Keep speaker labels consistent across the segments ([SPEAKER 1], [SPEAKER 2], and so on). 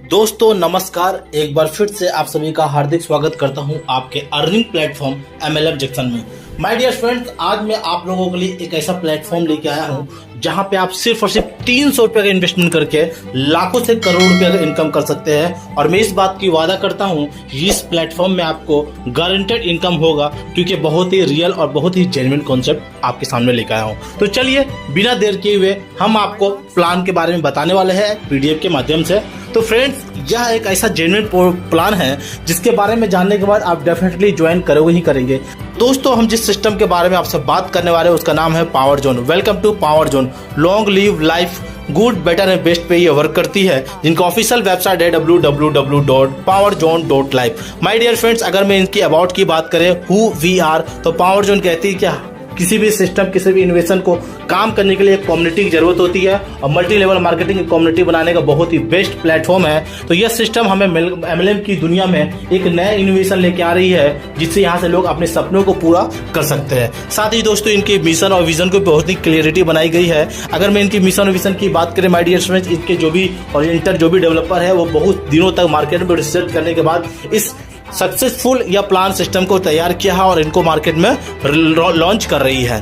[SPEAKER 1] दोस्तों नमस्कार, एक बार फिर से आप सभी का हार्दिक स्वागत करता हूं आपके अर्निंग प्लेटफॉर्म MLM जंक्शन में। माय डियर फ्रेंड्स, आज मैं आप लोगों के लिए एक ऐसा प्लेटफॉर्म लेके आया हूं जहां पे आप सिर्फ और सिर्फ 300 रुपए का इन्वेस्टमेंट करके लाखों से करोड़ रुपए का इनकम कर सकते हैं। और मैं इस बात की वादा करता हूं इस प्लेटफॉर्म में आपको गारंटेड इनकम होगा, क्योंकि बहुत ही रियल और बहुत ही जेन्युइन कॉन्सेप्ट आपके सामने लेकर आया हूं। तो चलिए बिना देर किए हुए हम आपको प्लान के बारे में बताने वाले हैं PDF के माध्यम से। तो फ्रेंड्स, यह एक ऐसा जेन्युइन प्लान है जिसके बारे में जानने के बाद आप डेफिनेटली ज्वाइन करोगे ही करेंगे। दोस्तों, हम जिस सिस्टम के बारे में आपसे बात करने वाले हैं उसका नाम है power zone. Welcome to power zone. Long live life good better and best पे ये वर्क करती है, जिनका ऑफिशियल वेबसाइट है www.powerzone.life। माय डियर फ्रेंड्स, अगर मैं इनकी अबाउट की बात करें हु वी आर, तो पावर जोन कहती है क्या किसी भी सिस्टम, किसी भी इन्वेस्टमेंट को काम करने के लिए एक कम्युनिटी की जरूरत होती है, और मल्टी लेवल मार्केटिंग कम्युनिटी बनाने का बहुत ही बेस्ट प्लेटफॉर्म है। तो यह सिस्टम हमें MLM की दुनिया में एक नया इनोवेशन लेके आ रही है, जिससे यहाँ से लोग अपने सपनों को पूरा कर सकते हैं। साथ ही दोस्तों, इनके मिशन और विजन को बहुत ही क्लियरिटी बनाई गई है। अगर मैं इनकी मिशन और विजन की बात करें माय डियर फ्रेंड्स, इनके जो भी ओरिएंटर जो भी डेवलपर है वो बहुत दिनों तक मार्केट में रिसर्च करने के बाद इस सक्सेसफुल या प्लान सिस्टम को तैयार किया है और इनको मार्केट में लॉन्च कर रही है।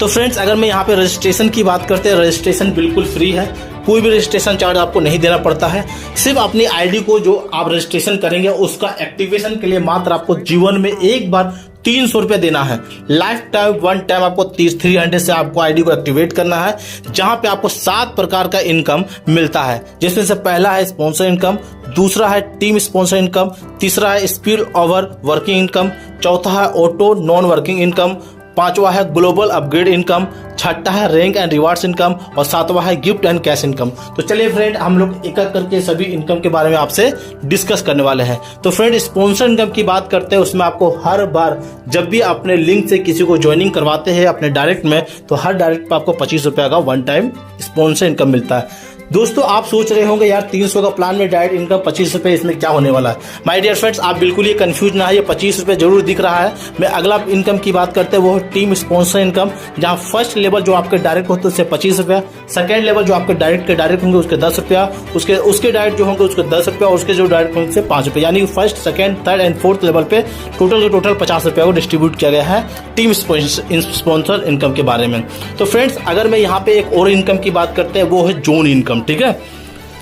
[SPEAKER 1] तो फ्रेंड्स, अगर मैं यहाँ पे रजिस्ट्रेशन की बात करते हैं, रजिस्ट्रेशन बिल्कुल फ्री है। कोई भी रजिस्ट्रेशन चार्ज आपको नहीं देना पड़ता है। सिर्फ अपनी आईडी को जो आप रजिस्ट्रेशन करेंगे उसका एक्टिवेशन के लिए मात्र आपको जीवन में एक बार 300 रुपए देना है। लाइफ टाइम वन टाइम आपको 300 से आपको आईडी को एक्टिवेट करना है, जहां पे आपको 7 प्रकार का इनकम मिलता है, जिसमें से पहला है स्पॉन्सर इनकम, दूसरा है टीम स्पॉन्सर इनकम, तीसरा है स्पिल ओवर वर्किंग इनकम, चौथा है ऑटो नॉन वर्किंग इनकम, पांचवा है ग्लोबल अपग्रेड इनकम, छठा है रैंक एंड रिवार्ड्स इनकम, और सातवां है गिफ्ट एंड कैश इनकम। तो चलिए फ्रेंड, हम लोग एक एक करके सभी इनकम के बारे में आपसे डिस्कस करने वाले हैं। तो फ्रेंड, स्पॉन्सर इनकम की बात करते हैं, उसमें आपको हर बार जब भी अपने लिंक से किसी को ज्वाइनिंग करवाते हैं अपने डायरेक्ट में, तो हर डायरेक्ट पर आपको 25 रुपए का वन टाइम स्पॉन्सर इनकम मिलता है। दोस्तों, आप सोच रहे होंगे यार 300 का प्लान में डायरेक्ट इनकम 25 रुपए, इसमें क्या होने वाला है। माय डियर फ्रेंड्स, आप बिल्कुल ये कंफ्यूज ना है, ये 25 रुपए जरूर दिख रहा है। मैं अगला इनकम की बात करते हैं, वो है टीम स्पॉन्सर इनकम, जहां फर्स्ट लेवल जो आपके डायरेक्ट होते हैं उससे 25 रुपया, सेकंड लेवल जो आपके डायरेक्ट के डायरेक्ट होंगे उसके 10 रुपया, उसके डायरेक्ट जो होंगे उसके 10 रुपया, और उसके जो डायरेक्ट होंगे उससे 5 रुपया। यानी first, second, third and fourth level पे टोटल 50 रुपया को डिस्ट्रीब्यूट किया गया है टीम स्पॉन्सर इनकम के बारे में। तो फ्रेंड्स, अगर मैं यहाँ पे एक और इनकम की बात करते हैं, वो है जोन इनकम, ठीक है,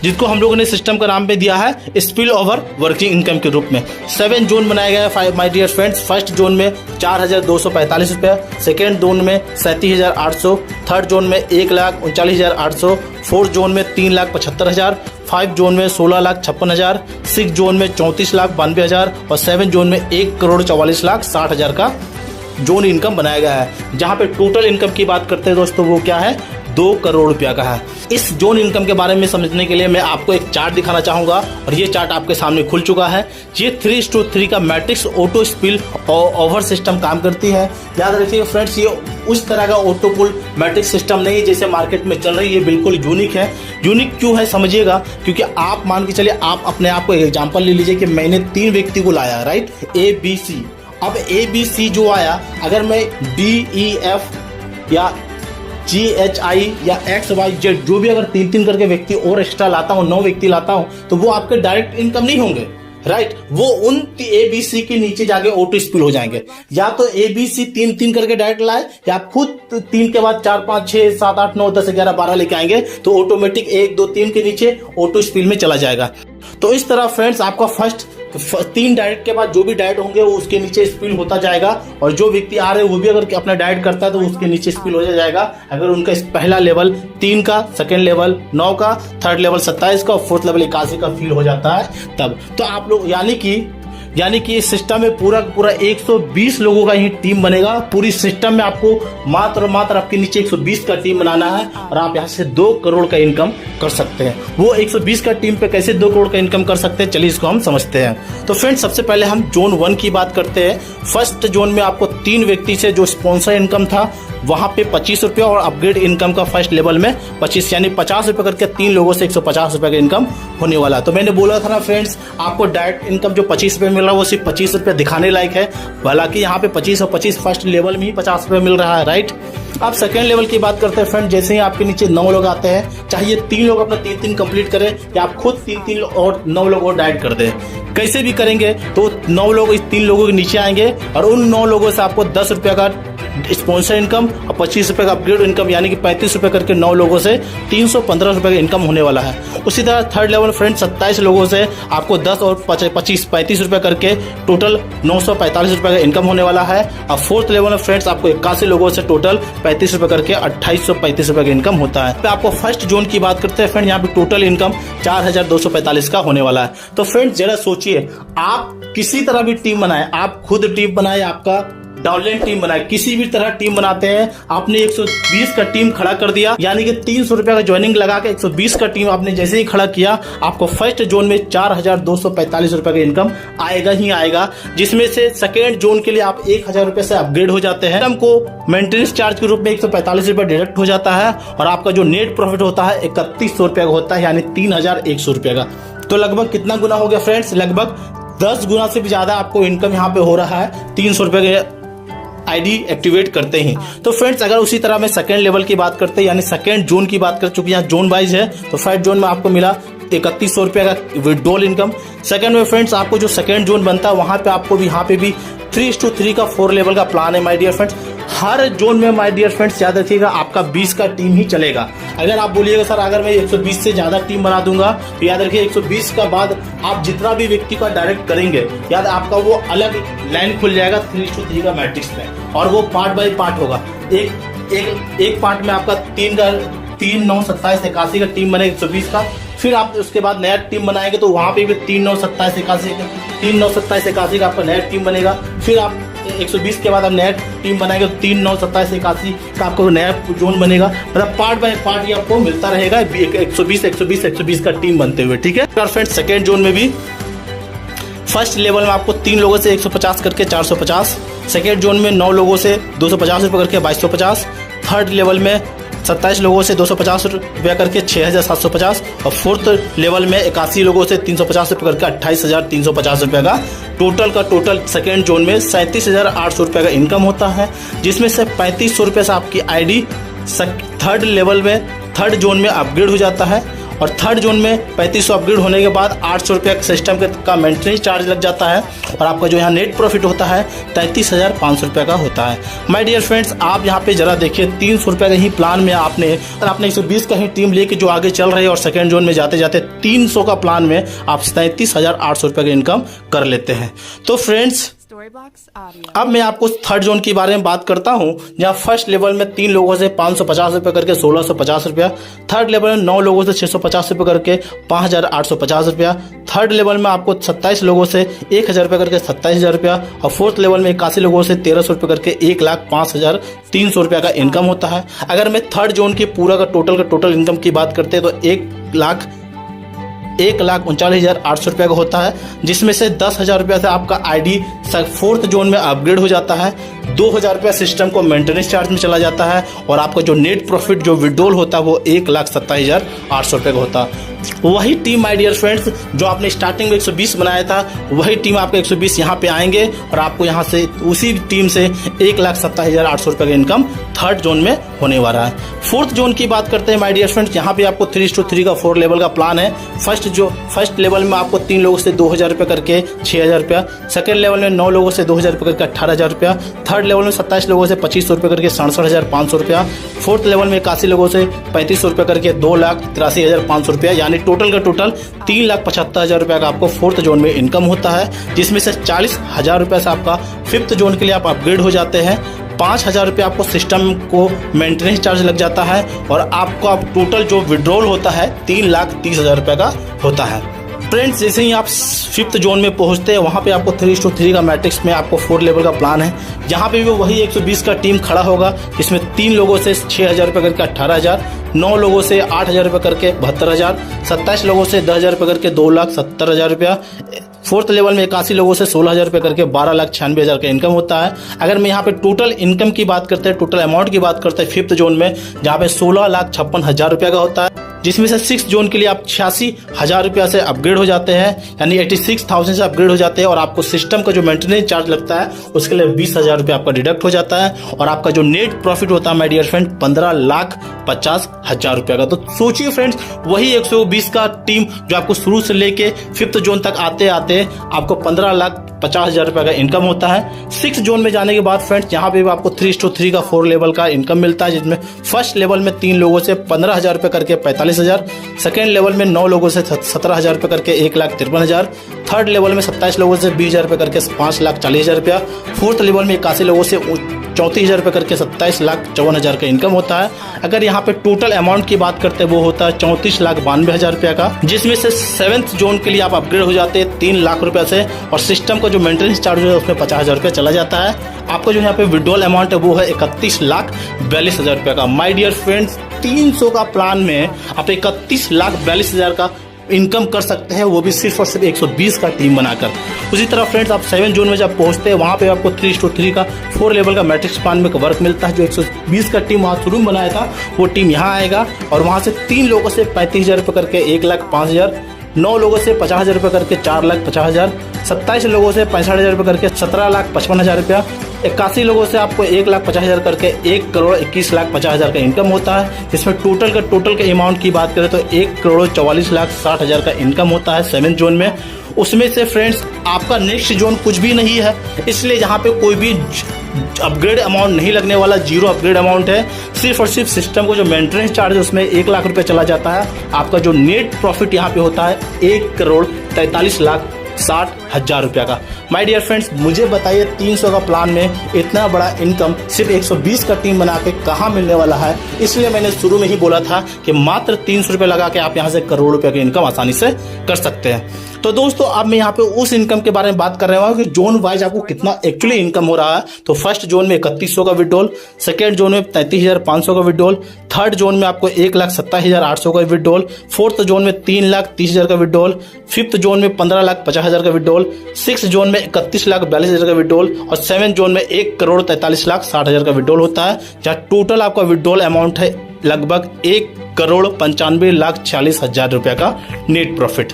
[SPEAKER 1] जिसको हम लोगों ने सिस्टम का नाम पे दिया है स्पिल ओवर वर्किंग इनकम के रूप में। 7 जोन बनाया गया है my dear friends. First zone में 4,245 रुपया, सेकेंड जोन में 37,800, थर्ड जोन में 1,39,800, फोर्थ जोन में 3,75,000, 5 जोन में 16,56,000, 6 जोन में 34,92,000, और 7 जोन में 1,44,60,000 का जोन इनकम बनाया गया है। जहां पे टोटल इनकम की बात करते हैं दोस्तों, वो क्या है, 2 करोड़ रुपया का है। इस जोन इनकम के बारे में समझने के लिए मैं आपको एक चार्ट दिखाना चाहूंगा, और ये चार्ट आपके सामने खुल चुका है। ये 3:3 का matrix auto spill over system काम करती है। याद रखिए फ्रेंड्स, ये उस तरह का ऑटो पुल मैट्रिक्स सिस्टम नहीं है जैसे मार्केट में चल रही है, बिल्कुल यूनिक है। यूनिक क्यों है समझिएगा, क्योंकि आप मान के चलिए, आप अपने आप को एग्जाम्पल ले लीजिए कि मैंने 3 व्यक्ति को लाया, राइट, ABC। अब ABC जो आया, अगर मैं DEF या GHI या XYZ जो भी अगर 3 करके व्यक्ति और एक्स्ट्रा लाता हूं, 9 व्यक्ति लाता हूं, तो वो आपके डायरेक्ट इनकम नहीं होंगे, राइट। वो उन ABC के नीचे जाके ऑटो स्पिल हो जाएंगे। या तो ABC 3 करके डायरेक्ट लाए, या आप खुद 3 के बाद 4, 5, 6, 7, 8, 9, 10, 11, 12 लेके आएंगे, तो ऑटोमेटिक 1, 2, 3 के नीचे ऑटो स्पिल में चला जाएगा। तो इस तरह फ्रेंड्स, आपका फर्स्ट 3 डायरेक्ट के बाद जो भी डायरेक्ट होंगे वो उसके नीचे स्पिल होता जाएगा, और जो व्यक्ति आ रहे हैं वो भी अगर अपना डायरेक्ट करता है तो उसके नीचे स्पिल हो जाएगा। अगर उनका पहला लेवल 3 का, सेकंड लेवल 9 का, थर्ड लेवल 27 का, और फोर्थ लेवल 81 का फील हो जाता है तब। तो आप लोग यानी कि इस सिस्टम में पूरा 120 लोगों का ही टीम बनेगा। पूरी सिस्टम में आपको मात्र आपके नीचे 120 का टीम बनाना है, और आप यहाँ से 2 करोड़ का इनकम कर सकते हैं। वो 120 का टीम पे कैसे 2 करोड़ का इनकम कर सकते हैं, चलिए इसको हम समझते हैं। तो फ्रेंड्स, सबसे पहले हम जोन 1 की बात करते हैं। फर्स्ट जोन में आपको 3 व्यक्ति से जो स्पॉन्सर इनकम था वहां पे 25 रुपया, और अपग्रेड इनकम का फर्स्ट लेवल में 25, यानी 50 रुपए करके 3 लोगों से 150 रुपए का इनकम होने वाला। तो मैंने बोला था ना फ्रेंड्स, आपको डायरेक्ट इनकम जो 25 रुपए मिल रहा है वो सिर्फ 25 रुपए दिखाने लायक है। हालांकि यहाँ पे 25 और 25 फर्स्ट लेवल में ही 50 रुपए मिल रहा है, राइट। अब सेकेंड लेवल की बात करते हैं फ्रेंड, जैसे ही आपके नीचे 9 लोग आते हैं, चाहे ये 3 लोग अपना 3-3 कंप्लीट करें या आप खुद 3-3 और 9 लोग और ऐड कर दें, कैसे भी करेंगे तो 9 लोग इस 3 लोगों के नीचे आएंगे और उन 9 लोगों से आपको 10 रुपये का स्पॉन्सर इनकम और 25 रुपये का अपग्रेड इनकम, यानी कि 35 रुपये करके 9 लोगों से 315 रुपये का इनकम होने वाला है। उसी तरह थर्ड लेवल फ्रेंड 27 लोगों से आपको 10 और 35 रुपये करके टोटल 945 रुपये का इनकम होने वाला है। और फोर्थ लेवल में फ्रेंड्स आपको 81 लोगों से टोटल 35 रुपये करके 2835 रुपये का इनकम होता है। तो आपको फर्स्ट जोन की बात करते हैं फ्रेंड, यहाँ पे टोटल इनकम 4245 का होने वाला है। तो फ्रेंड्स जरा सोचिए, आप किसी तरह भी टीम बनाए, आप खुद टीम बनाए, आपका डाउनलाइन टीम बनाए, किसी भी तरह टीम बनाते हैं, आपने 120 का टीम खड़ा कर दिया, यानी कि 300 रुपए का ज्वाइनिंग लगा के 120 का टीम आपने जैसे ही खड़ा किया, आपको फर्स्ट जोन में 4245 रुपए का इनकम आएगा ही आएगा, जिसमें से सेकेंड जोन के लिए आप 1000 रुपए से अपग्रेड हो जाते हैं। हमको मेंटेनेंस चार्ज के रूप में 145 रुपए डिडक्ट हो जाता है और आपका जो नेट प्रॉफिट होता है 3100 रुपए का होता है, यानी 3100 रुपए का। तो लगभग कितना गुना हो गया फ्रेंड्स, लगभग 10 गुना से भी ज्यादा आपको इनकम यहाँ पे हो रहा है 300 रुपए के आईडी एक्टिवेट करते हैं। तो फ्रेंड्स अगर उसी तरह में सेकेंड लेवल की बात करते हैं, यानी सेकेंड जोन की बात कर चुके, यहाँ जोन वाइज है, तो फर्स्ट जोन में आपको मिला 3100 रुपए का विड्रॉल इनकम। सेकेंड में फ्रेंड्स आपको जो सेकेंड जोन बनता है वहां पे आपको भी यहाँ पे भी 3:3 का 4 लेवल का प्लान है माय डियर फ्रेंड्स। हर जोन में माय डियर फ्रेंड्स याद रखिएगा आपका 20 का टीम ही चलेगा। अगर आप बोलिएगा सर अगर मैं 120 से ज्यादा टीम बना दूंगा, तो याद रखिए 120 का बाद आप जितना भी व्यक्ति का डायरेक्ट करेंगे, याद आपका वो अलग लाइन खुल जाएगा 3:3 का मैट्रिक्स में, और वो पार्ट बाय पार्ट होगा। एक पार्ट में आपका 3 9 27 81 का टीम बनेगा 120 का, फिर आप उसके बाद नया टीम बनाएंगे तो वहां पे भी 3 9 27 81 का आपका नया टीम बनेगा। फिर आप 120 के बाद आप नया टीम बनाएंगे तो 3 9 27 81 का आपको नया जोन बनेगा। मतलब पार्ट बाय पार्ट ही आपको मिलता रहेगा 120 का टीम बनते हुए, ठीक है फ्रेंड्स। सेकेंड जोन में भी फर्स्ट लेवल में आपको 3 लोगों से 150 करके 450, सेकेंड जोन में 9 लोगों से 250 रुपये करके 2250, थर्ड लेवल में 27 लोगों से 250 रुपया करके 6750, और फोर्थ लेवल में 81 लोगों से 350 रुपये करके 28350 रुपये का टोटल सेकेंड जोन में 37,800 रुपये का इनकम होता है, जिसमें से 3500 रुपये से आपकी आईडी थर्ड लेवल में थर्ड जोन में अपग्रेड हो जाता है, और थर्ड जोन में 3500 अपग्रेड होने के बाद 800 रुपये सिस्टम का मेंटेनेंस चार्ज लग जाता है, और आपका जो यहाँ नेट प्रॉफिट होता है 33,500 रुपये का होता है। माय डियर फ्रेंड्स आप यहाँ पे जरा देखिए 300 रुपये का ही प्लान में आपने 120 का ही टीम लेके जो आगे चल रहे हैं, और सेकेंड जोन में जाते जाते 300 का प्लान में आप 37,800 रुपये का इनकम कर लेते हैं। तो फ्रेंड्स अब मैं आपको थर्ड जोन के बारे में बात करता हूं, जहां फर्स्ट लेवल में 3 लोगों से 550 रुपये करके 1650 रुपया, थर्ड लेवल में 9 लोगों से 650 रुपये करके 5850 रुपया, थर्ड लेवल में आपको 27 लोगों से 1000 रुपये करके 27,000 रुपया, और फोर्थ लेवल में 81 लोगों से 1300 रुपये करके 1,05,300 रुपया का इनकम होता है। अगर मैं थर्ड जोन की पूरा का टोटल इनकम की बात करते हैं तो 1,39,800 रुपये का होता है, जिसमें से 10,000 रुपये से आपका आईडी फोर्थ जोन में अपग्रेड हो जाता है, 2,000 रुपया सिस्टम को मेंटेनेंस चार्ज में चला जाता है, और आपका जो नेट प्रॉफिट जो विड्रॉल होता है वो 1,27,800 रुपये का होता है। वही टीम माय डियर फ्रेंड्स जो आपने स्टार्टिंग में 120 बनाया था, वही टीम आपके 120 यहाँ पे आएंगे, और आपको यहाँ से उसी टीम से 1,27,800 रुपये का इनकम थर्ड जोन में होने वाला है। फोर्थ जोन की बात करते हैं माय डियर फ्रेंड्स, यहाँ पे आपको 3:3 का 4 लेवल का प्लान है। फर्स्ट लेवल में आपको 3 लोगों से 2,000 रुपये करके 6,000 रुपया, सेकेंड लेवल में 9 लोगों से 2,000 रुपये करके 18,000 रुपया, थर्ड लेवल में 27 लोगों से 2,500 रुपये करके 67,500 रुपया, फोर्थ लेवल में 81 लोगों से 3,500 रुपये करके 2,83,500 रुपया, यानी टोटल का टोटल 3,75,000 रुपये का आपको फोर्थ जोन में इनकम होता है, जिसमें से 40,000 रुपये से आपका फिफ्थ जोन के लिए आप अपग्रेड हो जाते हैं, 5,000 रुपये आपको सिस्टम को मेंटेनेंस चार्ज लग जाता है, और आपको अब टोटल जो विड्रॉल होता है 3,30,000 रुपये का होता है। फ्रेंड्स जैसे ही आप फिफ्थ जोन में पहुंचते हैं वहां पे आपको 3:3 का मैट्रिक्स में आपको 4 लेवल का प्लान है, जहां पे भी वही 120 का टीम खड़ा होगा, इसमें 3 लोगों से 6,000 रुपये करके 18,000, 9 लोगों से 8,000 रुपये करके 72,000, 27 लोगों से 10,000 रुपये करके 2,70,000 रुपया, फोर्थ लेवल में 81 लोगों से 16,000 रुपये करके 12,96,000 का इनकम होता है। अगर मैं यहाँ पे टोटल इनकम की बात करते हैं, टोटल अमाउंट की बात करते हैं फिफ्थ जोन में, जहाँ पे 16,56,000 रुपये का होता है। जिसमें से 6 जोन के लिए आप 86,000 रुपया से अपग्रेड हो जाते हैं, यानी 86,000 से अपग्रेड हो जाते हैं। और आपको सिस्टम का जो मेंटेनेंस चार्ज लगता है उसके लिए 20,000 रुपया आपका डिडक्ट हो जाता है। और आपका जो नेट प्रॉफिट होता है माय डियर फ्रेंड 15,50,000 रुपया का। तो सोचिए फ्रेंड्स, वही 120 का टीम जो आपको शुरू से लेके 5th जोन तक आते आते आपको 15,50,000 रुपया का इनकम होता है। 6 जोन में जाने के बाद फ्रेंड्स यहाँ पे आपको 3:3 का 4 लेवल का इनकम मिलता है, जिसमें फर्स्ट लेवल में 3 लोगों से 15,000 रुपये करके 45,000, सेकेंड लेवल में 9 लोगों से 17,000 रुपये करके 1,53,000, थर्ड लेवल में 27 लोगों से 20,000 रुपये करके 5,40,000 रुपया, फोर्थ लेवल में 81 लोगों से 34,000 रुपये करके 27,54,000 का इनकम होता है। अगर यहाँ पे टोटल अमाउंट की बात करते हैं वो होता है 34,92,000 रुपया का, जिसमें से 7th जोन के लिए आप अपग्रेड हो जाते हैं 3 लाख रुपया से। और सिस्टम का जो मेंटेनेंस चार्ज है उसमें 50,000 रुपया चला जाता है। आपका जो यहाँ पे विड्रॉल अमाउंट है वो है 31,42,000 रुपया का। माय डियर फ्रेंड्स, 300 का प्लान में आप 31,42,000 का इनकम कर सकते हैं, वो भी सिर्फ और सिर्फ 120 का टीम बनाकर। उसी तरह फ्रेंड्स, आप 7 जोन में जब पहुंचते हैं वहां पे आपको 3:3 का 4 लेवल का मैट्रिक्स प्लान में वर्क मिलता है। जो 120 का टीम वहां शुरू में बनाया था वो टीम यहाँ आएगा और वहां से 3 लोगों से 35,000 रुपये करके 1,05,000, 9 लोगों से 50,000 रुपये करके 4,50,000, 27 लोगों से 65,000 रुपये करके 17,55,000 रुपया, 81 लोगों से आपको 1,50,000 करके 1,21,50,000 का इनकम होता है। जिसमें टोटल के अमाउंट की बात करें तो 1,44,60,000 का इनकम होता है 7 जोन में। उसमें से फ्रेंड्स आपका नेक्स्ट जोन कुछ भी नहीं है, इसलिए यहाँ पे कोई भी अपग्रेड अमाउंट नहीं लगने वाला, 0 अपग्रेड अमाउंट है। सिर्फ और सिर्फ सिस्टम को जो मेंटेनेंस चार्ज है उसमें 1 लाख रुपए चला जाता है। आपका जो नेट प्रॉफिट यहाँ पे होता है 1,43,60,000 रुपया का। माय डियर फ्रेंड्स, मुझे बताइए 300 का प्लान में इतना बड़ा इनकम सिर्फ 120 का टीम बना के कहाँ मिलने वाला है। इसलिए मैंने शुरू में ही बोला था कि मात्र 300 रुपये लगा के आप यहाँ से करोड़ रुपए की इनकम आसानी से कर सकते हैं। तो दोस्तों, अब मैं यहाँ पे उस इनकम के बारे में बात कर रहा हूँ कि जोन वाइज आपको कितना एक्चुअली इनकम हो रहा है। तो फर्स्ट जोन में 3100 का विड्रॉल, सेकेंड जोन में 33,500 का विड्रॉल, थर्ड जोन में आपको 1,27,800 का विड्रॉल, फोर्थ जोन में 3,30,000 का विड्रॉल, फिफ्थ जोन में 15,50,000 का विड्रॉल, सिक्स जोन में 31,42,000 का विड्रॉल और 7 जोन में 1,43,60,000 का विड्रॉल होता है। जहाँ टोटल आपका विड्रॉल अमाउंट है लगभग 1,95,40,000 रुपया का नेट प्रॉफिट।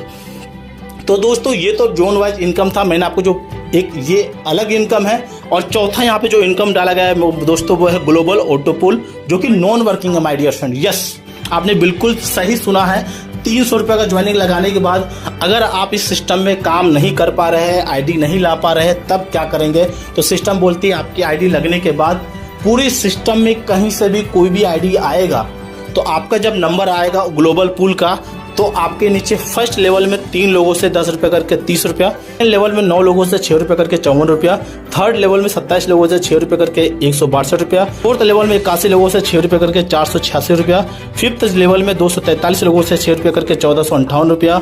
[SPEAKER 1] तो दोस्तों, ये तो जोन वाइज इनकम था। मैंने आपको जो एक ये अलग इनकम है। और चौथा यहाँ पे जो इनकम डाला गया है दोस्तों वो है ग्लोबल ऑटो पूल, जो कि नॉन वर्किंग है माय डियर फ्रेंड। यस, आपने बिल्कुल सही सुना है। 300 रुपये का ज्वाइनिंग लगाने के बाद अगर आप इस सिस्टम में काम नहीं कर पा रहे हैं, आईडी नहीं ला पा रहे हैं, तब क्या करेंगे? तो सिस्टम बोलती है आपकी आईडी लगने के बाद पूरे सिस्टम में कहीं से भी कोई भी आईडी आएगा तो आपका जब नंबर आएगा ग्लोबल पूल का, तो आपके नीचे फर्स्ट लेवल में 3 लोगों से 10 रुपये करके 30 रुपया, सेकेंड लेवल में 9 लोगों से 6 रुपये करके 54 रुपया, थर्ड लेवल में 27 लोगों से 6 रुपये करके 162 रुपया, फोर्थ लेवल में 81 लोगों से 6 रुपये करके 486 रुपया, फिफ्थ लेवल में 243 लोगों से 6 रुपये करके 1,458 रुपया,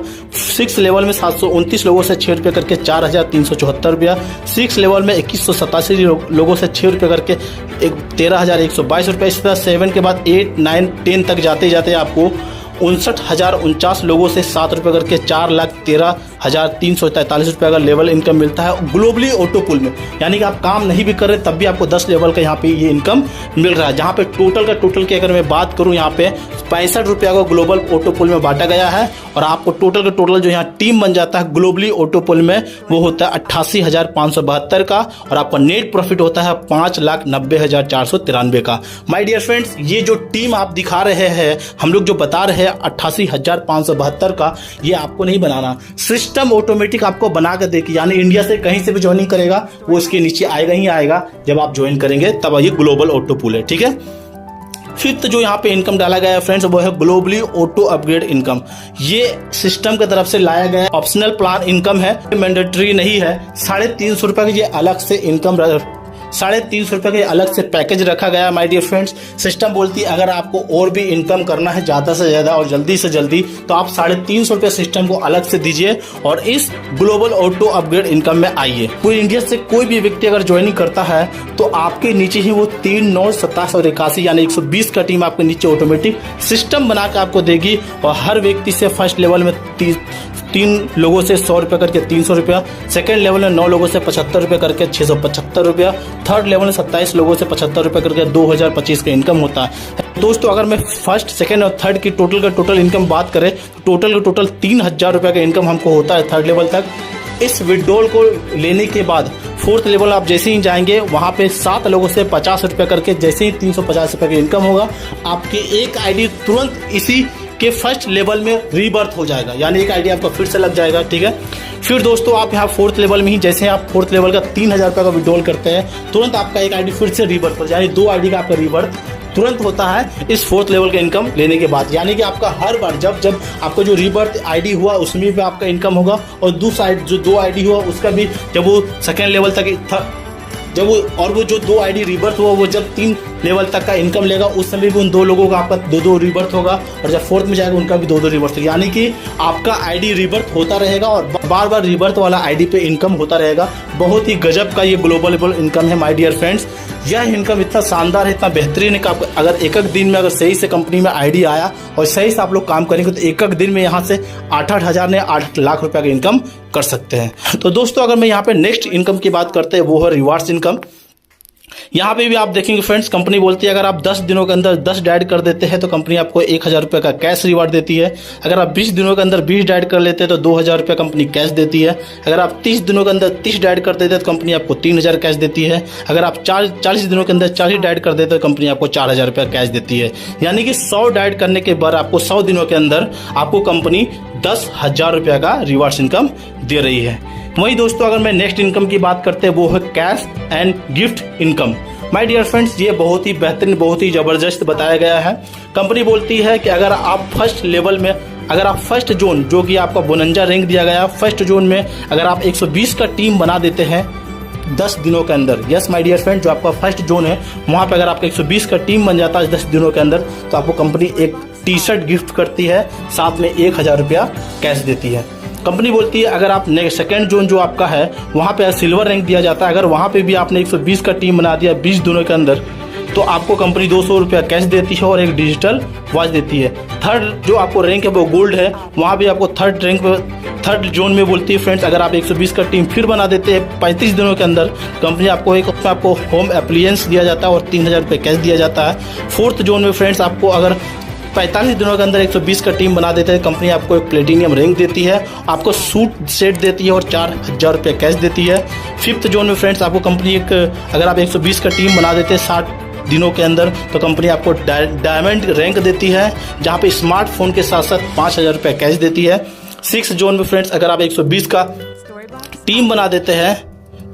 [SPEAKER 1] सिक्स लेवल में 729 लोगों से 6 रुपये करके 4,374 रुपया, सिक्स लेवल में 2187 लोगों से 6 रुपये करके 13,122 रुपया। इस तरह 7 के बाद 8, 9, 10 तक जाते जाते आपको 59,049 लोगों से 7 रुपये करके 4,13,343 रुपये का लेवल इनकम मिलता है ग्लोबली ऑटो पूल में। यानी कि आप काम नहीं भी कर रहे तब भी आपको 10 लेवल का यहाँ पे ये इनकम मिल रहा है। जहाँ पे टोटल की अगर मैं बात करूँ, यहाँ पे 65 रुपया को ग्लोबल ऑटो पूल में बांटा गया है। और आपको टोटल जो यहाँ टीम बन जाता है ग्लोबली ऑटो पूल में वो होता है 88,572 का। और आपका नेट प्रॉफिट होता है 5,90,493 का। माय डियर फ्रेंड्स, ये जो टीम आप दिखा रहे हैं, हम लोग जो बता रहे हैं 88,572 का, ये आपको नहीं बनाना, सिस्टम ऑटोमेटिक आपको बना कर देगी। यानी इंडिया से कहीं से भी ज्वाइनिंग करेगा वो इसके नीचे आएगा ही आएगा। जब आप ज्वाइन करेंगे तब ये ग्लोबल ऑटो पूल है, ठीक है। फिफ्थ जो यहाँ पे इनकम डाला गया है फ्रेंड्स वो है ग्लोबली ऑटो अपग्रेड इनकम। ये सिस्टम की तरफ से लाया गया ऑप्शनल प्लान इनकम है, मैंडेटरी नहीं है। 350 रुपये की ये अलग से इनकम 350 रुपये के अलग से पैकेज रखा गया है माय डियर फ्रेंड्स। सिस्टम बोलती है अगर आपको और भी इनकम करना है ज़्यादा से ज़्यादा और जल्दी से जल्दी तो आप 350 रुपये सिस्टम को अलग से दीजिए और इस ग्लोबल ऑटो अपग्रेड इनकम में आइए। पूरी इंडिया से कोई भी व्यक्ति अगर ज्वाइनिंग करता है तो आपके नीचे ही वो 3,9,87,81 यानी 120 का टीम आपके नीचे ऑटोमेटिक सिस्टम बना के आपको देगी। और हर व्यक्ति से फर्स्ट लेवल में 3 लोगों से 100 रुपये करके 300 रुपया, सेकेंड लेवल में 9 लोगों से 75 रुपये करके 675 रुपया, थर्ड लेवल में 27 लोगों से 75 रुपये करके 2,025 का इनकम होता है। दोस्तों अगर मैं फर्स्ट, सेकंड और थर्ड की टोटल इनकम बात करें तो टोटल 3,000 रुपये का इनकम हमको होता है थर्ड लेवल तक। इस विड्रॉल को लेने के बाद फोर्थ लेवल आप जैसे ही जाएंगे वहाँ पे 7 लोगों से 50 रुपये करके जैसे ही 350 रुपये की इनकम होगा, आपकी एक आईडी तुरंत इसी के फर्स्ट लेवल में रीबर्थ हो जाएगा, यानी एक आईडी आपका फिर से लग जाएगा। ठीक है, फिर दोस्तों आप यहाँ फोर्थ लेवल में ही जैसे आप फोर्थ लेवल का 3,000 रुपये का विड्रॉल करते हैं, तुरंत आपका एक आईडी फिर से रीबर्थ हो जाए, यानी 2 आईडी का आपका रीबर्थ तुरंत होता है इस फोर्थ लेवल का इनकम लेने के बाद। यानी कि आपका हर बार जब आपका जो रीबर्थ आईडी हुआ उसमें भी आपका इनकम होगा, और दूसरा जो 2 आईडी हुआ उसका भी, जब वो सेकेंड लेवल तक था, जब वो जो 2 आईडी रीबर्थ हुआ वो जब 3 लेवल तक का इनकम लेगा उस समय भी उन 2 लोगों का आपका 2 रीबर्थ होगा, और जब फोर्थ में जाएगा उनका भी 2 रीबर्थ होगा। यानी कि आपका आईडी रीबर्थ होता रहेगा और बार बार रीबर्थ वाला आईडी पे इनकम होता रहेगा। बहुत ही गजब का ये ग्लोबल इनकम है माय डियर फ्रेंड्स। यह इनकम इतना शानदार है, इतना बेहतरीन है कि आप अगर एक दिन में अगर सही से कंपनी में आईडी आया और सही से आप लोग काम करेंगे तो एक दिन में यहाँ से 8-8 हज़ार ने 8 लाख रुपए का इनकम कर सकते हैं। तो दोस्तों अगर मैं यहाँ पे नेक्स्ट इनकम की बात करते हैं वो है रिवार्ड्स इनकम। यहाँ पे भी आप देखेंगे फ्रेंड्स, कंपनी बोलती है अगर आप 10 दिनों के अंदर 10 डाइड कर देते हैं तो कंपनी आपको 1,000 रुपये का कैश रिवार्ड देती है। अगर आप 20 दिनों के अंदर 20 डाइड कर लेते हैं तो 2,000 रुपये कंपनी कैश देती है। अगर आप 30 दिनों के अंदर 30 डाइड कर देते हैं तो कंपनी आपको 3,000 कैश देती है। अगर आप 40 दिनों के अंदर 40 डाइड कर देते हैं तो कंपनी आपको 4,000 रुपये कैश देती है। यानी कि 100 डाइड करने के बाद आपको 100 दिनों के अंदर आपको कंपनी 10,000 रुपये का रिवार्ड्स इनकम दे रही है। वहीं दोस्तों अगर मैं नेक्स्ट इनकम की बात करते हैं वो है cash and gift income. My dear friends, ये बहुत ही बेहतरीन, बहुत ही ज़बरदस्त बताया गया है। कंपनी बोलती है कि अगर आप फर्स्ट लेवल में, अगर आप फर्स्ट जोन जो कि आपका बोनंजा रैंक दिया गया, फर्स्ट जोन में अगर आप 120 का टीम बना देते हैं 10 दिनों के अंदर, यस माय डियर फ्रेंड, जो आपका फर्स्ट जोन है वहाँ पे अगर आपका 120 का टीम बन जाता है 10 दिनों के अंदर तो आपको कंपनी एक टी-शर्ट गिफ्ट करती है, साथ में 1,000 रुपया कैश देती है। कंपनी बोलती है अगर आप सेकंड जोन जो आपका है वहाँ पे सिल्वर रैंक दिया जाता है, अगर वहाँ पे भी आपने 120 का टीम बना दिया 20 दिनों के अंदर तो आपको कंपनी 200 रुपया कैश देती है और एक डिजिटल वॉच देती है। थर्ड जो आपको रैंक है वो गोल्ड है, वहाँ भी आपको थर्ड जोन में बोलती है फ्रेंड्स अगर आप 120 का टीम फिर बना देते हैं 35 दिनों के अंदर कंपनी आपको होम अप्लायंस दिया जाता है और 3,000 रुपये कैश दिया जाता है। फोर्थ जोन में फ्रेंड्स आपको अगर 45 दिनों के अंदर 120 का टीम बना देते हैं कंपनी आपको एक प्लेटिनियम रैंक देती है, आपको सूट सेट देती है और 4,000 रुपये कैश देती है। फिफ्थ जोन में फ्रेंड्स आपको कंपनी अगर आप 120 का टीम बना देते हैं 60 दिनों के अंदर तो कंपनी आपको डायमंड रैंक देती है, जहाँ पे स्मार्टफोन के साथ साथ 5,000 रुपये कैश देती है। सिक्स जोन में फ्रेंड्स अगर आप 120 का टीम बना देते हैं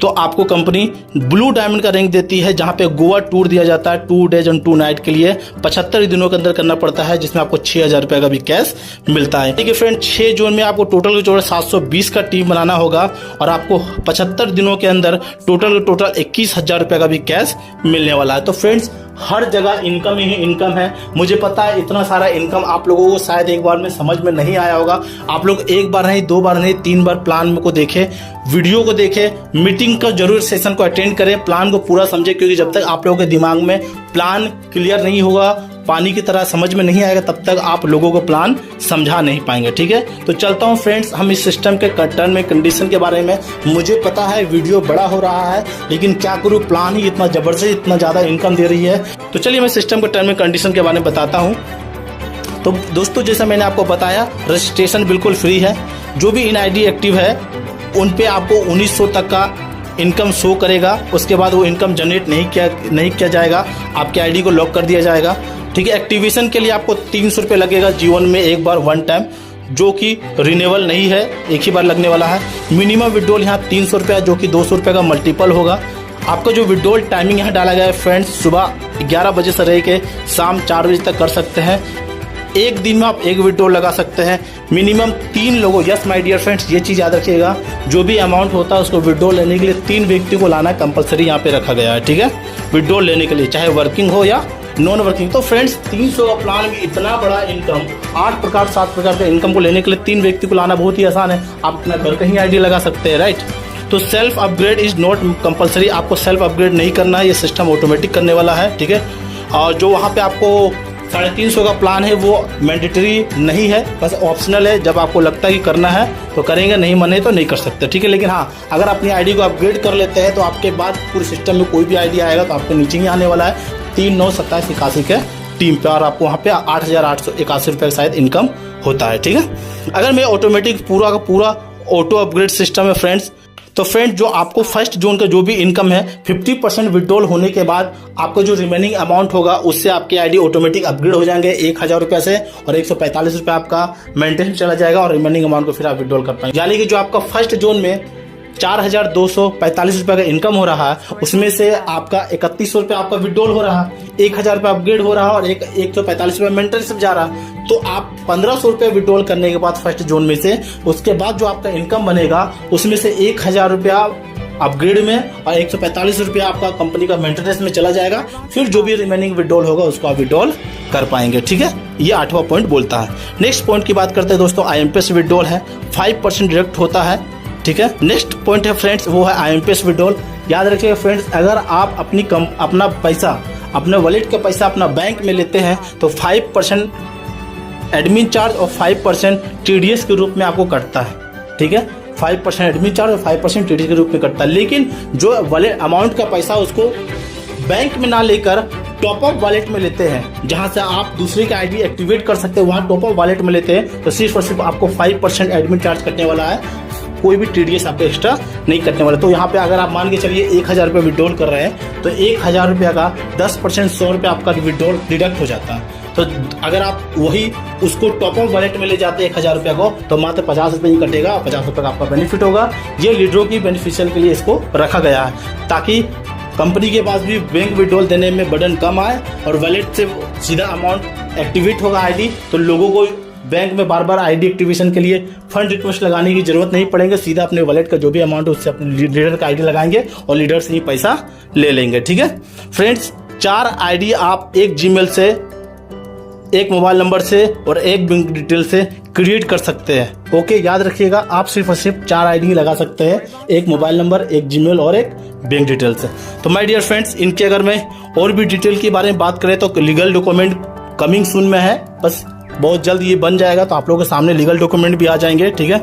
[SPEAKER 1] तो आपको कंपनी ब्लू डायमंड का रैंक देती है, जहां पे गोवा टूर दिया जाता है 2 डेज और 2 नाइट के लिए 75 दिनों के अंदर करना पड़ता है, जिसमें आपको 6,000 रुपये का भी कैश मिलता है। ठीक है फ्रेंड, 6 जोन में आपको टोटल 720 का टीम बनाना होगा और आपको 75 दिनों के अंदर टोटल 21,000 रुपये का भी कैश मिलने वाला है। तो फ्रेंड्स हर जगह इनकम ही इनकम है। मुझे पता है इतना सारा इनकम आप लोगों को शायद एक बार में समझ में नहीं आया होगा। आप लोग एक बार नहीं, 2 बार नहीं, 3 बार प्लान को देखें, वीडियो को देखें, मीटिंग का जरूर सेशन को अटेंड करें, प्लान को पूरा समझें, क्योंकि जब तक आप लोगों के दिमाग में प्लान क्लियर नहीं होगा, पानी की तरह समझ में नहीं आएगा, तब तक आप लोगों को प्लान समझा नहीं पाएंगे। ठीक है, तो चलता हूं फ्रेंड्स हम इस सिस्टम के टर्म में कंडीशन के बारे में। मुझे पता है वीडियो बड़ा हो रहा है, लेकिन क्या करूं, प्लान ही इतना जबरदस्त, इतना ज़्यादा इनकम दे रही है। तो चलिए मैं सिस्टम के टर्म में कंडीशन के बारे में बताता हूँ। तो दोस्तों जैसा मैंने आपको बताया, रजिस्ट्रेशन बिल्कुल फ्री है। जो भी NID एक्टिव है उन पे आपको 1900 तक का इनकम शो करेगा। उसके बाद वो इनकम जनरेट नहीं किया जाएगा, आपके ID को लॉक कर दिया जाएगा। ठीक है, एक्टिवेशन के लिए आपको 300 रुपये लगेगा जीवन में एक बार, वन टाइम, जो कि रिन्यूएबल नहीं है, एक ही बार लगने वाला है। मिनिमम विड्रॉल यहाँ 300 रुपये, जो कि 200 रुपये का मल्टीपल होगा। आपका जो विड्रॉल टाइमिंग यहाँ डाला गया है फ्रेंड्स, सुबह 11 बजे से रह के शाम 4 बजे तक कर सकते हैं। एक दिन में आप एक विड्रॉल लगा सकते हैं। मिनिमम 3 लोगों, यस माय डियर फ्रेंड्स, ये चीज़ याद रखिएगा, जो भी अमाउंट होता है उसको विड्रॉल लेने के लिए 3 व्यक्ति को लाना कंपलसरी यहाँ पे रखा गया है। ठीक है, विड्रॉल लेने के लिए, चाहे वर्किंग हो या नॉन वर्किंग। तो फ्रेंड्स 300 का प्लान में इतना बड़ा इनकम, 7 प्रकार के इनकम को लेने के लिए 3 व्यक्ति को लाना बहुत ही आसान है। आप अपना घर का ही ID लगा सकते हैं, राइट। तो self upgrade is not compulsory, आपको सेल्फ अपग्रेड नहीं करना है, ये सिस्टम ऑटोमेटिक करने वाला है। ठीक है, और जो वहाँ पे आपको 350 का प्लान है वो मैंडेटरी नहीं है, बस ऑप्शनल है। जब आपको लगता है कि करना है तो करेंगे, नहीं मन है तो नहीं कर सकते। ठीक है, लेकिन हाँ, अगर अपनी ID को अपग्रेड कर लेते हैं तो आपके बाद पूरे सिस्टम में कोई भी ID आएगा तो आपके नीचे ही आने वाला है 3, 9, 27, 81 के टीम पे, और आपको वहाँ पे 8,881 रुपये शायद इनकम होता है। ठीक है, अगर मैं ऑटोमेटिक पूरा का पूरा ऑटो अपग्रेड सिस्टम है फ्रेंड्स, तो फ्रेंड जो आपको फर्स्ट जोन का जो भी इनकम है 50% विड्रॉल होने के बाद आपको जो रिमेनिंग अमाउंट होगा उससे आपके आईडी ऑटोमेटिक अपग्रेड हो जाएंगे 1,000 रुपये से, और 145 रुपये आपका मेंटेनेंस चला जाएगा और रिमेनिंग अमाउंट को फिर आप विड्रॉल कर पाएंगे। यानी कि जो आपका फर्स्ट जोन में 4,245 रुपये का इनकम हो रहा है उसमें से आपका 3100 रुपये आपका विड्रॉल हो रहा है, 1,000 रुपये अपग्रेड हो रहा है और 145 रुपये मेंटेनेंस जा रहा है। तो आप 1,500 रुपये विड्रॉल करने के बाद फर्स्ट जोन में से, उसके बाद जो आपका इनकम बनेगा उसमें से 1,000 रुपया अपग्रेड में और 145 रुपया आपका कंपनी का मेंटेनेंस में चला जाएगा। फिर जो भी रिमेनिंग विड्रॉल होगा उसको आप विड्रॉल कर पाएंगे। ठीक है, ये 8वां पॉइंट बोलता है। नेक्स्ट पॉइंट की बात करते हैं दोस्तों, IMPS विड्रॉल है, 5% डायरेक्ट होता है। ठीक है, नेक्स्ट पॉइंट है फ्रेंड्स वो है IMPS विड्रॉल। याद रखिएगा फ्रेंड्स, अगर आप अपना पैसा, अपने वॉलेट का पैसा अपना बैंक में लेते हैं तो 5% एडमिन चार्ज और 5% TDS के रूप में आपको कटता है। ठीक है, 5% एडमिन चार्ज और 5% TDS के रूप में कटता है। लेकिन जो वॉलेट अमाउंट का पैसा उसको बैंक में ना लेकर टॉप अप वॉलेट में लेते हैं, जहां से आप दूसरे का आईडी एक्टिवेट कर सकते हैं, वहां टॉप अप वॉलेट में लेते हैं तो सिर्फ और सिर्फ आपको 5% एडमिन चार्ज कटने वाला है, कोई भी TDS आपको एक्स्ट्रा नहीं कटने वाला। तो यहाँ पे अगर आप मान के चलिए 1,000 रुपये विड्रॉल कर रहे हैं तो 1,000 रुपये का 10% 100 रुपये आपका विड्रॉल डिडक्ट हो जाता है। तो अगर आप वही उसको टॉप अप वॉलेट में ले जाते हैं 1,000 रुपये को तो मात्र 50 रुपये ही कटेगा, 50 रुपये का आपका बेनिफिट होगा। ये लीडरों की बेनिफिशियल के लिए इसको रखा गया है ताकि कंपनी के पास भी बैंक विड्रॉल देने में बर्डन कम आए और वॉलेट से सीधा अमाउंट एक्टिवेट होगा आईडी, तो लोगों को बैंक में बार बार आईडी एक्टिवेशन के लिए फंड रिक्वेस्ट लगाने की जरूरत नहीं पड़ेंगे। सीधा अपने वॉलेट का जो भी अमाउंट है उससे अपने लीडर का आईडी लगाएंगे और लीडर से ही पैसा ले लेंगे। ठीक है फ्रेंड्स, 4 आईडी आप एक जीमेल से, एक मोबाइल नंबर से और एक बैंक डिटेल से क्रिएट कर सकते हैं। ओके, याद रखिएगा आप सिर्फ और सिर्फ 4 आईडी लगा सकते हैं, एक मोबाइल नंबर, एक जीमेल और एक बैंक डिटेल से। तो माय डियर फ्रेंड्स, इनके अगर मैं और भी डिटेल के बारे में बात करें तो लीगल डॉक्यूमेंट कमिंग सून में है, बस बहुत जल्द ये बन जाएगा तो आप लोगों के सामने लीगल डॉक्यूमेंट भी आ जाएंगे। ठीक है,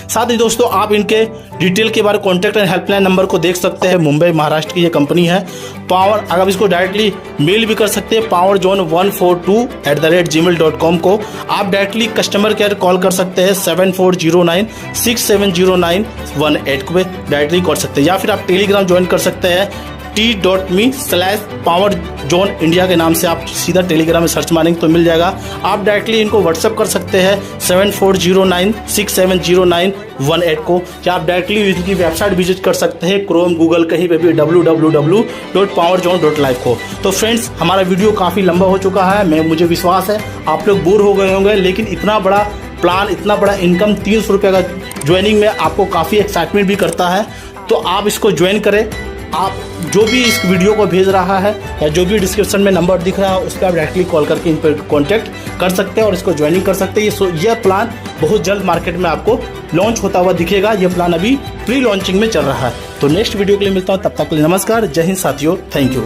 [SPEAKER 1] साथ ही दोस्तों आप इनके डिटेल के बारे में कॉन्टैक्ट एंड हेल्पलाइन नंबर को देख सकते हैं। मुंबई महाराष्ट्र की ये कंपनी है पावर, अगर आप इसको डायरेक्टली मेल भी कर सकते हैं powerzone142@gmail.com को। आप डायरेक्टली कस्टमर केयर कॉल कर सकते हैं 7409670918 को डायरेक्टली कर सकते हैं, या फिर आप टेलीग्राम ज्वाइन कर सकते हैं t.me/powerzone इंडिया के नाम से। आप सीधा टेलीग्राम में सर्च मारेंगे तो मिल जाएगा। आप डायरेक्टली इनको व्हाट्सअप कर सकते हैं 7409670918 को, या आप डायरेक्टली इनकी वेबसाइट विजिट कर सकते हैं क्रोम, गूगल, कहीं पे भी www.powerzone.live को। तो फ्रेंड्स, हमारा वीडियो काफ़ी लंबा हो चुका है, मुझे विश्वास है आप लोग बोर हो गए होंगे, लेकिन इतना बड़ा प्लान, इतना बड़ा इनकम 300 रुपये का ज्वाइनिंग में आपको काफ़ी एक्साइटमेंट भी करता है। तो आप इसको ज्वाइन करें। आप जो भी इस वीडियो को भेज रहा है या जो भी डिस्क्रिप्शन में नंबर दिख रहा है उस पर आप डायरेक्टली कॉल करके इन पर कॉन्टैक्ट कर सकते हैं और इसको ज्वाइनिंग कर सकते हैं। यह प्लान बहुत जल्द मार्केट में आपको लॉन्च होता हुआ दिखेगा। यह प्लान अभी प्री लॉन्चिंग में चल रहा है। तो नेक्स्ट वीडियो के लिए मिलता हूँ, तब तक के लिए नमस्कार, जय हिंद साथियों, थैंक यू।